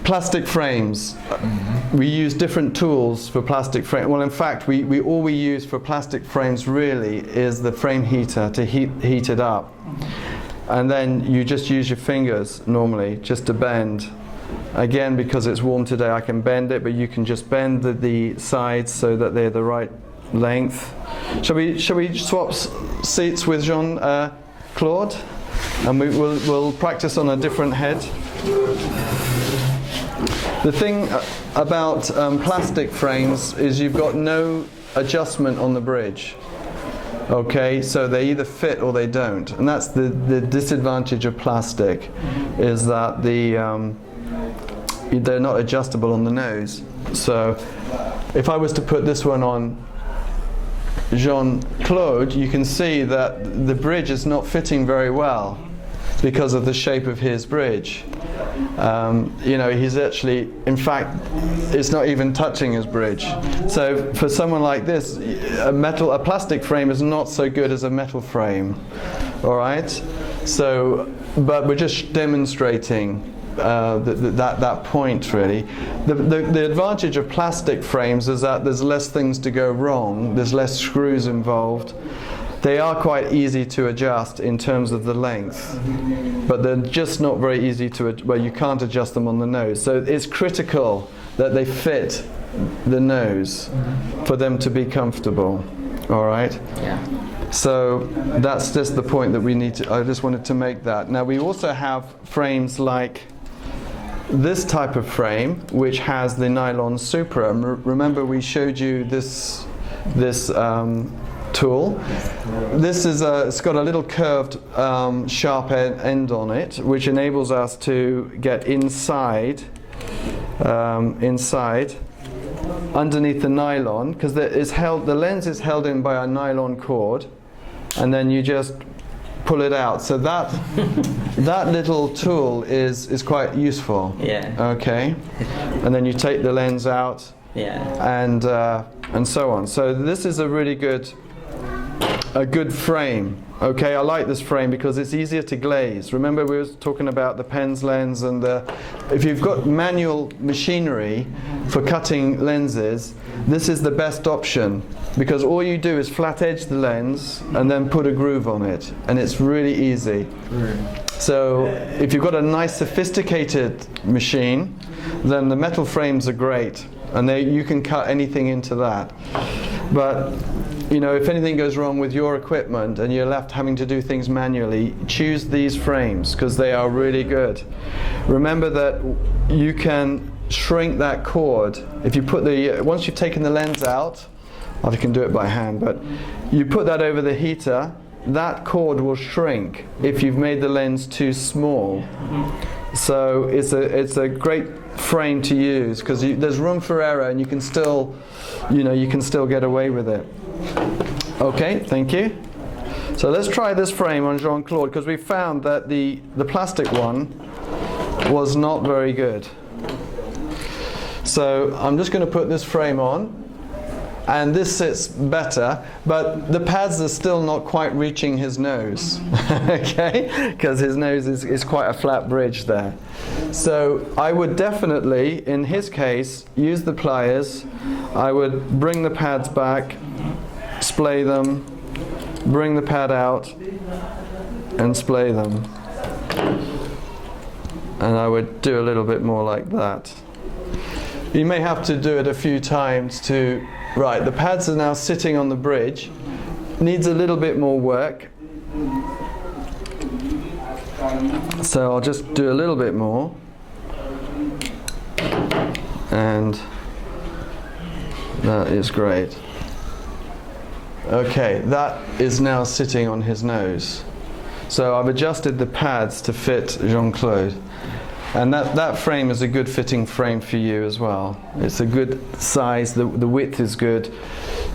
plastic frames. We use different tools for plastic frame. Well, in fact, all we use for plastic frames really is the frame heater to heat it up. And then you just use your fingers normally just to bend. Again, because it's warm today, I can bend it, but you can just bend the sides so that they're the right length. Shall we swap seats with Jean-Claude? And we'll practice on a different head. The thing about plastic frames is you've got no adjustment on the bridge. Okay, so they either fit or they don't, and that's the disadvantage of plastic, is that they're not adjustable on the nose. So if I was to put this one on Jean-Claude, you can see that the bridge is not fitting very well because of the shape of his bridge. He's actually, in fact, it's not even touching his bridge. So for someone like this, a plastic frame is not so good as a metal frame. All right. So, but we're just demonstrating that point really. The advantage of plastic frames is that there's less things to go wrong. There's less screws involved. They are quite easy to adjust in terms of the length, but they're just not very easy where you can't adjust them on the nose. So it's critical that they fit the nose for them to be comfortable. All right? Yeah. So that's just the point that we need to, I just wanted to make that. Now we also have frames like this type of frame, which has the nylon supra. Remember we showed you this tool. This is it's got a little curved sharp end on it, which enables us to get inside underneath the nylon, because the lens is held in by a nylon cord, and then you just pull it out. So that that little tool is quite useful. Yeah. Okay. And then you take the lens out. Yeah. And so on. So this is a really good frame. Okay, I like this frame because it's easier to glaze. Remember we were talking about the Pens lens, and if you've got manual machinery for cutting lenses, this is the best option, because all you do is flat edge the lens and then put a groove on it, and it's really easy. So if you've got a nice sophisticated machine, then the metal frames are great, and you can cut anything into that. But if anything goes wrong with your equipment and you're left having to do things manually, choose these frames because they are really good. Remember that you can shrink that cord. If you put once you've taken the lens out, I can do it by hand, but you put that over the heater, that cord will shrink if you've made the lens too small. So it's a great frame to use because there's room for error, and you can still get away with it. Okay, thank you. So let's try this frame on Jean-Claude, because we found that the plastic one was not very good. So I'm just going to put this frame on, and this sits better, but the pads are still not quite reaching his nose, okay? Because his nose is quite a flat bridge there. So I would definitely, in his case, use the pliers. I would bring the pads back, splay them, bring the pad out, and splay them. And I would do a little bit more like that. You may have to do it a few times to... Right, the pads are now sitting on the bridge. Needs a little bit more work. So I'll just do a little bit more. And that is great. Okay, that is now sitting on his nose. So I've adjusted the pads to fit Jean-Claude. And that frame is a good fitting frame for you as well. It's a good size, the width is good.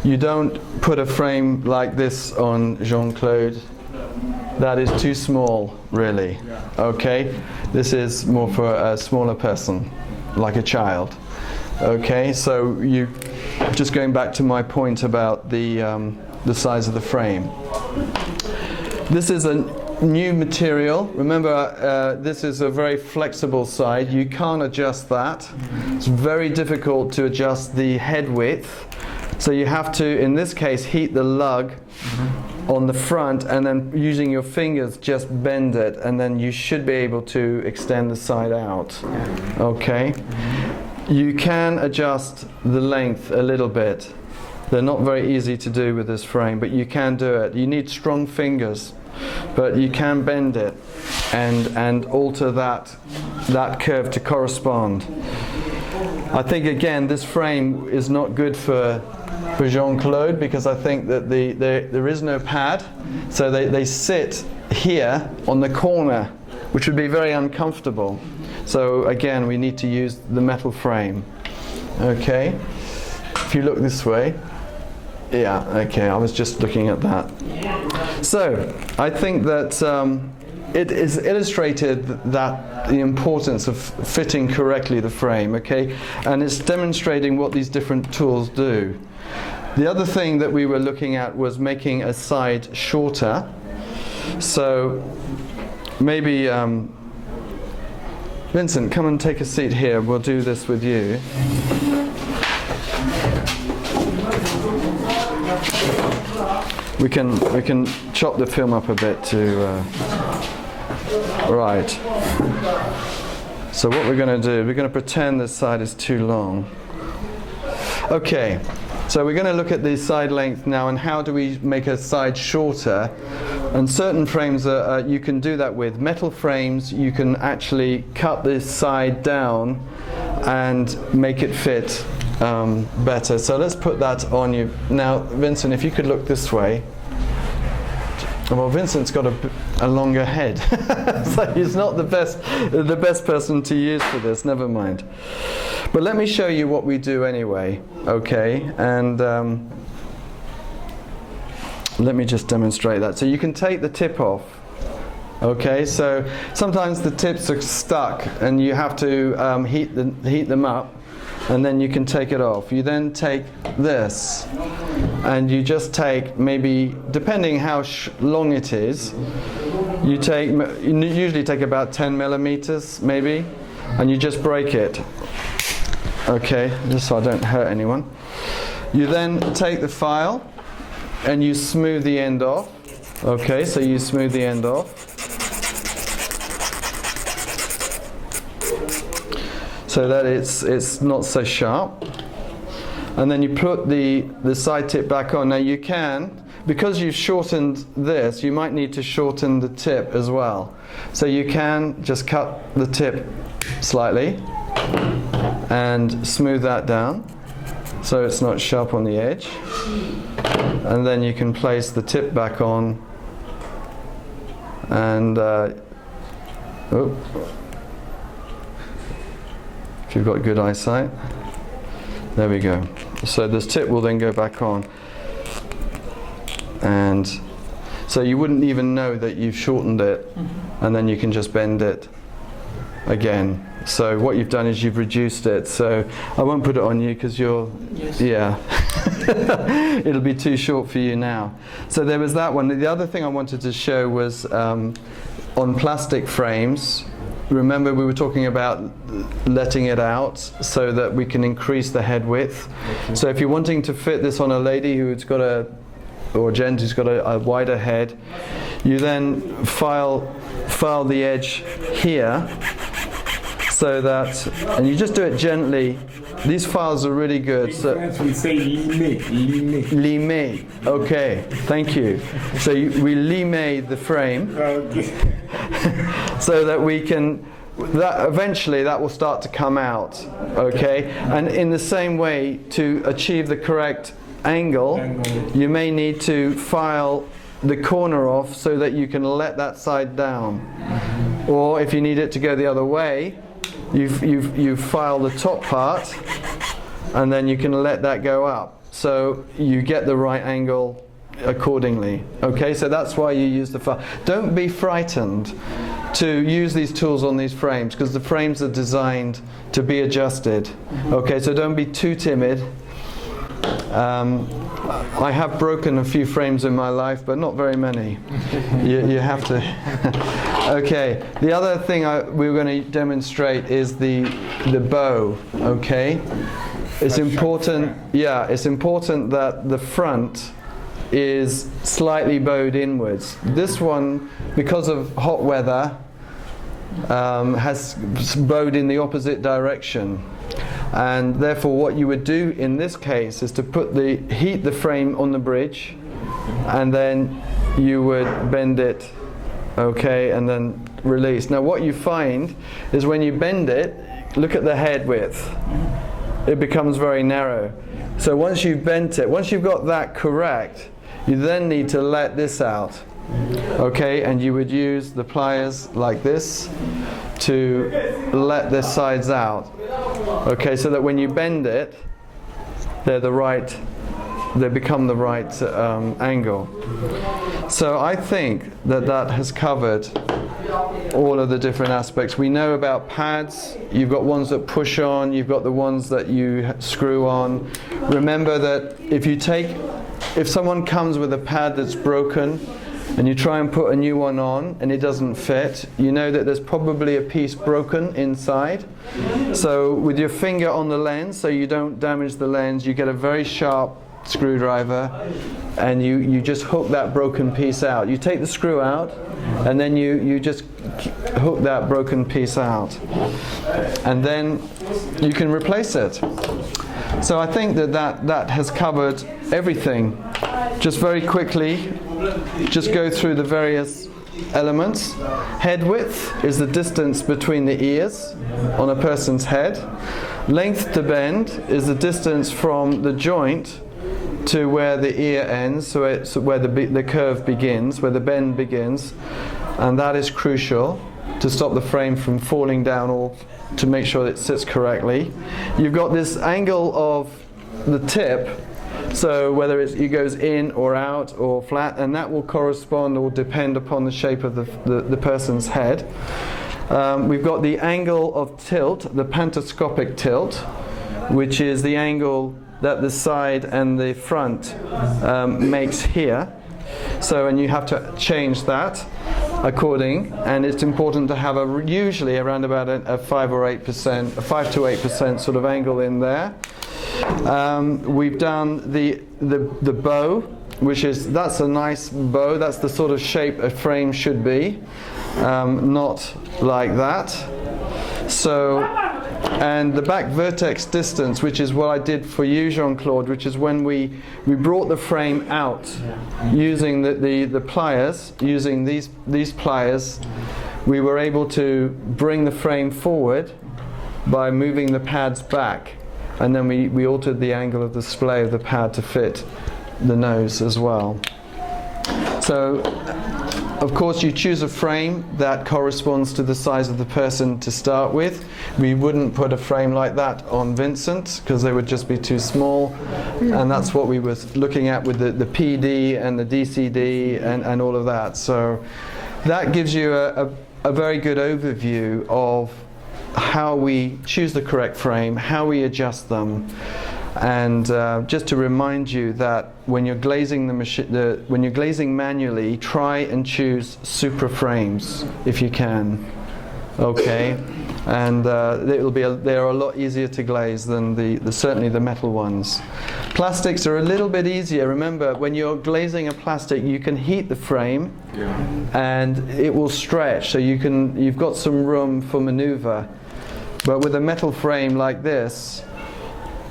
You don't put a frame like this on Jean-Claude. That is too small, really. Okay? This is more for a smaller person, like a child. Okay, so just going back to my point about the size of the frame. This is new material. Remember, this is a very flexible side. You can't adjust that. It's very difficult to adjust the head width. So you have to, in this case, heat the lug on the front, and then using your fingers just bend it, and then you should be able to extend the side out. Okay? You can adjust the length a little bit. They're not very easy to do with this frame, but you can do it. You need strong fingers, but you can bend it and alter that curve to correspond. I think again this frame is not good for Jean-Claude, because I think that there is no pad, so they sit here on the corner, which would be very uncomfortable. So again, we need to use the metal frame. Okay, if you look this way, yeah, okay, I was just looking at that. So I think that it is illustrated that the importance of fitting correctly the frame, okay, and it's demonstrating what these different tools do. The other thing that we were looking at was making a side shorter. So maybe Vincent, come and take a seat here. We'll do this with you. We can chop the film up a bit to right. So what we're going to do, we're going to pretend this side is too long. Okay. So we're going to look at the side length now, and how do we make a side shorter. And certain frames you can do that with. Metal frames, you can actually cut this side down and make it fit better. So let's put that on you. Now, Vincent, if you could look this way. Well, Vincent's got a longer head, so he's not the best person to use for this. Never mind. But let me show you what we do anyway, okay? And let me just demonstrate that. So you can take the tip off, okay? So sometimes the tips are stuck, and you have to heat them up, and then you can take it off. You then take this, and you just take maybe, depending how long it is, you usually take about 10 millimeters maybe, and you just break it. Okay, just so I don't hurt anyone. You then take the file and you smooth the end off. Okay, so you smooth the end off. So that it's not so sharp. And then you put the side tip back on. Now you can, because you've shortened this, you might need to shorten the tip as well. So you can just cut the tip slightly and smooth that down so it's not sharp on the edge, and then you can place the tip back on, and if you've got good eyesight, there we go. So this tip will then go back on, and so you wouldn't even know that you've shortened it, and then you can just bend it again. So what you've done is you've reduced it. So I won't put it on you because you're, yeah, it'll be too short for you now. So there was that one. The other thing I wanted to show was on plastic frames. Remember we were talking about letting it out so that we can increase the head width. So if you're wanting to fit this on a lady who's got or a gent who's got a wider head, you then file the edge here, so that, and you just do it gently. These files are really good. So we say limé. Okay, thank you. So we limé the frame, so that we can, eventually that will start to come out. Okay, and in the same way, to achieve the correct angle, you may need to file the corner off so that you can let that side down. Or if you need it to go the other way, you file the top part, and then you can let that go up, so you get the right angle accordingly. Okay, so that's why you use the file. Don't be frightened to use these tools on these frames, because the frames are designed to be adjusted. Okay, so don't be too timid. I have broken a few frames in my life, but not very many. You have to. Okay. The other thing we're going to demonstrate is the bow. Okay. It's important. Yeah, it's important that the front is slightly bowed inwards. This one, because of hot weather, has bowed in the opposite direction. And therefore what you would do in this case is to heat the frame on the bridge, and then you would bend it, okay, and then release. Now what you find is when you bend it, look at the head width. It becomes very narrow. So once you've bent it, once you've got that correct, you then need to let this out. Okay, and you would use the pliers like this to let the sides out. Okay, so that when you bend it, they become the right angle. So I think that has covered all of the different aspects. We know about pads. You've got ones that push on, you've got the ones that you screw on. Remember that if someone comes with a pad that's broken, and you try and put a new one on and it doesn't fit, you know that there's probably a piece broken inside. So with your finger on the lens, so you don't damage the lens, you get a very sharp screwdriver and you just hook that broken piece out. You take the screw out and then you just hook that broken piece out, and then you can replace it. So I think that has covered everything. Just very quickly, just go through the various elements. Head width is the distance between the ears on a person's head. Length to bend is the distance from the joint to where the ear ends, so it's where the curve begins, where the bend begins, and that is crucial to stop the frame from falling down or to make sure it sits correctly. You've got this angle of the tip, so whether it goes in or out or flat, and that will correspond or depend upon the shape of the person's head. We've got the angle of tilt, the pantoscopic tilt, which is the angle that the side and the front makes here. So, and you have to change that according, and it's important to have usually around about a 5 to 8% sort of angle in there. We've done the bow, that's a nice bow. That's the sort of shape a frame should be, not like that. So, and the back vertex distance, which is what I did for you, Jean-Claude, which is when we brought the frame out using the pliers, using these pliers, we were able to bring the frame forward by moving the pads back. And then we altered the angle of the display of the pad to fit the nose as well. So, of course, you choose a frame that corresponds to the size of the person to start with. We wouldn't put a frame like that on Vincent because they would just be too small. And that's what we were looking at with the PD and the DCD and all of that. So that gives you a very good overview of how we choose the correct frame, how we adjust them, and just to remind you that when you're glazing when you're glazing manually, try and choose super frames if you can. Okay, and they're a lot easier to glaze than certainly the metal ones. Plastics are a little bit easier. Remember, when you're glazing a plastic, you can heat the frame, and it will stretch, so you've got some room for maneuver. But with a metal frame like this,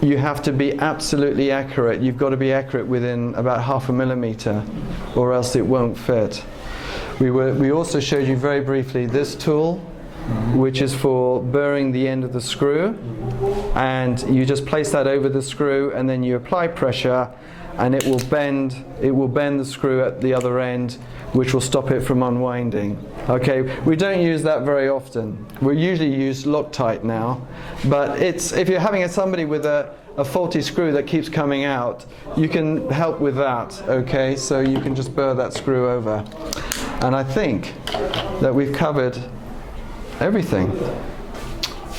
you have to be absolutely accurate. You've got to be accurate within about 0.5 millimeter, or else it won't fit. We also showed you very briefly this tool, which is for burring the end of the screw, and you just place that over the screw, and then you apply pressure, and it will bend the screw at the other end, which will stop it from unwinding. Okay, we don't use that very often. We usually use Loctite now, but if you're having somebody with a faulty screw that keeps coming out, you can help with that. Okay, so you can just burr that screw over. And I think that we've covered everything.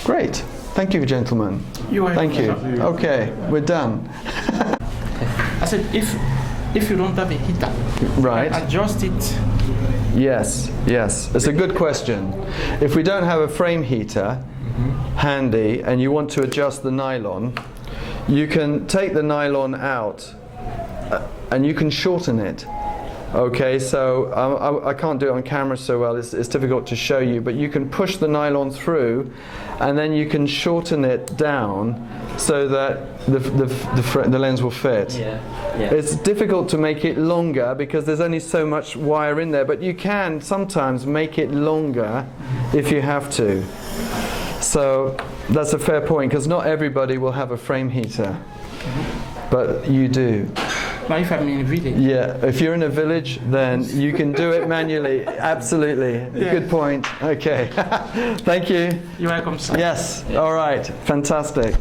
Great. Thank you, gentlemen. Thank you. Okay, we're done. said if you don't have a heater, Right. adjust it. Yes, yes. It's a good question. If we don't have a frame heater handy and you want to adjust the nylon, you can take the nylon out and you can shorten it. Okay, so I can't do it on camera so well, it's difficult to show you, but you can push the nylon through and then you can shorten it down so that the lens will fit. Yeah. Yeah. It's difficult to make it longer because there's only so much wire in there, but you can sometimes make it longer if you have to. So that's a fair point, because not everybody will have a frame heater, but you do. But if I'm in a village. Yeah, if you're in a village, then you can do it manually. Absolutely. Yeah. Good point. Okay. Thank you. You're welcome, sir. Yes. All right. Fantastic.